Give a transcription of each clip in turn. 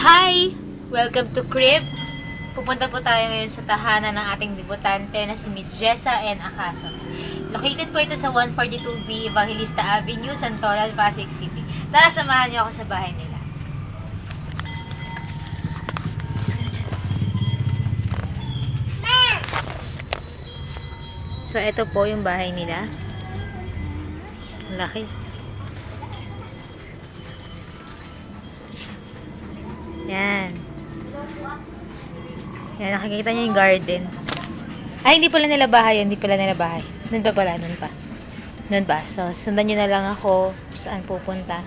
Hi! Welcome to Crib. Pupunta po tayo ngayon sa tahanan ng ating debutante na si Miss Jessa N. Acaso. Located po ito sa 142B Evangelista Avenue, Santoral, Pasig City. Tara, samahan niyo ako sa bahay nila. So, ito po yung bahay nila. Laki. Yan. Yan, nakikita niyo yung garden. Ay, hindi pala nila bahay yun. Hindi pala nila bahay. Nun pa pala, nun pa. Nun pa. So, sundan nyo na lang ako saan pupunta.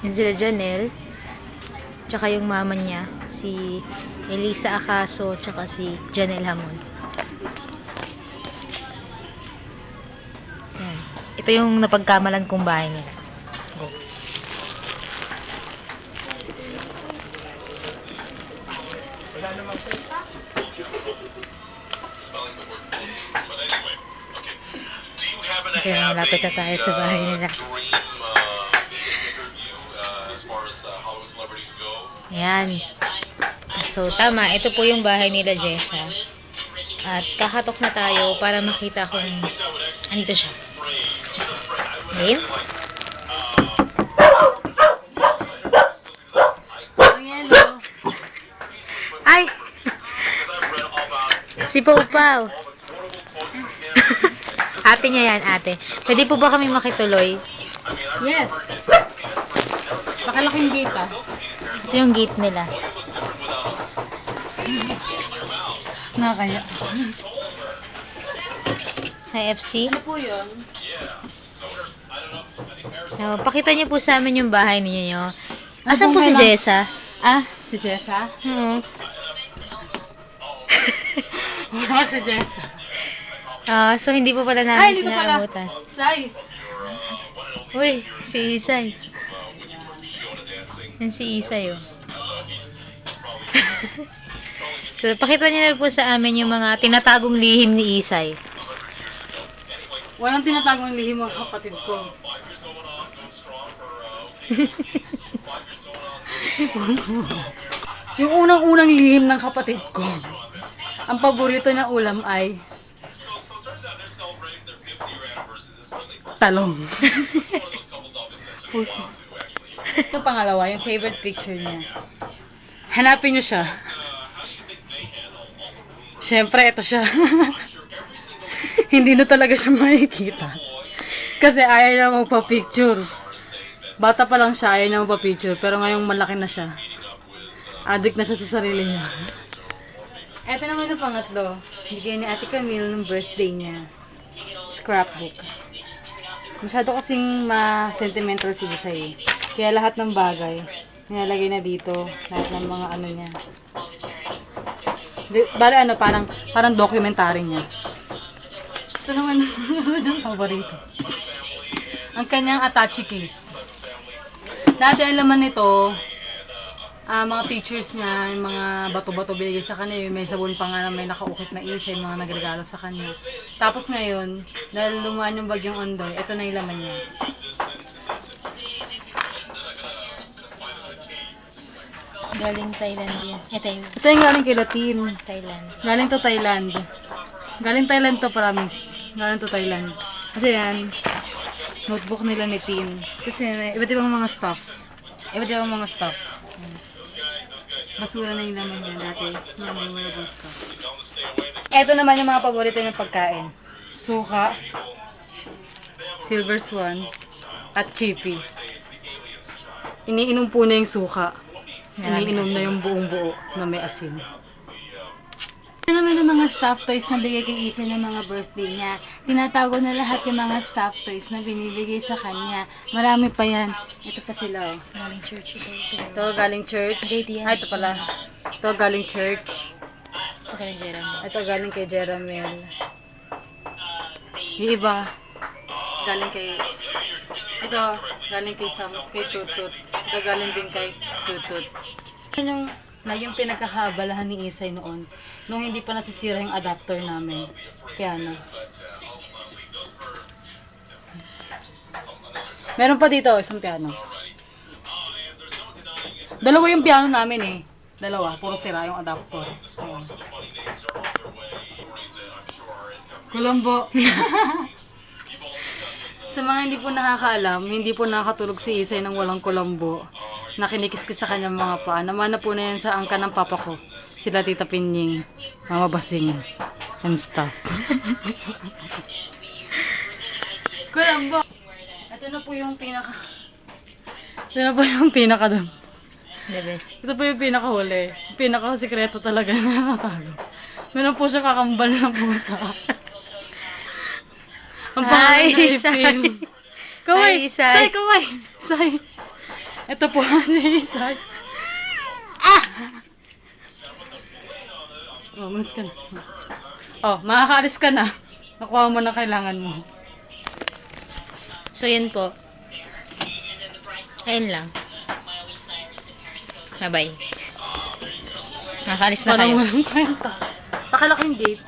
Yan sila Janelle. Tsaka yung mama niya, si Elisa Acaso, tsaka si Janelle Hamon. Yan. Ito yung napagkamalan kong bahay nila. Go. Okay, malapit na tayo sa bahay nila. Ayan. So, tama. Ito po yung bahay nila, Jessa. At kakatok na tayo para makita kung andito siya. Ayan. Ay! Si Pau Pau. Ate niya yan, ate. Pwede po ba kami makituloy? Yes. Pakalaking gate ah. Ito yung gate nila. Nakakaya. KFC. Ano po yun? So, pakita niyo po sa amin yung bahay niyo. Asan po si Jessa? Ah, si Jessa? Oo. Wala si Jessa. So hindi po pala Ay, namin dito pala. sinaabutan. Sai. Uy, si Isay. Yan si Isay, oh. So, pakita niyo na po sa amin yung mga tinatagong lihim ni Isay. Walang tinatagong lihim ang kapatid ko. Yung unang-unang lihim ng kapatid ko. Ang paborito niyang ulam ay talong. Puso. Ito pangalawa, yung favorite picture niya. Hanapin niyo siya. Siyempre, ito siya. Hindi na talaga siya makikita. Kasi ayaw niya magpa-picture. Bata pa lang siya, ayaw niya magpa-picture. Pero ngayong malaki na siya. Addict na siya sa sarili niya. Ito naman yung pangatlo. Bigay ni Ate Camille ng birthday niya. Scrapbook. Masyado kasing ma-sentimental si Jessa. Kaya lahat ng bagay, nilalagay na dito. Lahat ng mga ano niya. Bale ano, parang documentary niya. Ito naman ang paborito. Ang kanyang attache case. Dati ang laman nito, mga pictures niya, yung mga bato-bato binigay sa kanya, yung may sabon pa nga na may nakaukit na isa, yung mga nagregalo sa kanya. Tapos ngayon, dahil lumaan yung bagyong Ondoy, ito na yung laman niya. Galing Thailand yan. Ito yung galing kay Latin. Thailand. Galing to Thailand. Galing Thailand to, promise. Galing to Thailand. Kasi yan, notebook nila ni Tin. Kasi iba't ibang mga stuffs. Iba't ibang mga stuffs. Basura na yung laman niya dati. Mga memorable stuff. Ito naman yung mga paborito ng pagkain. Suka, Silver Swan, at Chippy. Iniinom po na yung suka. Iniinom na yung buong buo na may asin. Ito naman yung mga stuffed toys na bigay kay Isay ng mga birthday niya. Tinatago na lahat yung mga stuffed toys na binibigay sa kanya. Marami pa yan. Ito pa sila. Galing church ito. Ito galing church. Ay, ito pala. Ito galing church. Ito kay Jeremy. Ito galing kay Jeramel. Yung iba, galing kay... Ito, galing kay kay Tutut. Ito galing din kay Tutut. Yung yung pinagkakaabalahan ni Isay noon, nung hindi pa nasisira yung adapter namin. Piano. Meron pa dito, isang piano. Dalawa yung piano namin eh. Dalawa, puro sira yung adapter. Ayan. Kulambo. Sa mga hindi po nakakaalam, hindi po nakakatulog si Isay ng walang kulambo. Nakinikiskis sa kanyang mga paa. Namana po na yan sa angka ng papa ko. Sila Tita Pinying, Mama Basing, and stuff. Kulambo! Ito na po yung pinaka... Ito na po yung pinaka doon. Ito po yung pinakahuli. Pinaka-sikreto talaga na natago. Meron po siya kakambal na pusa. Ang pangalan na Ipil. Kaway! Say, kaway! Say! Ito po si Isay. Ah! Oh, malis ka na. Oh, makakaalis ka na. Nakuha mo na kailangan mo. So, yun po. Ayun lang. Bye-bye. Nakaalis na Parang kayo. walang kwenta. Pakalaking gate.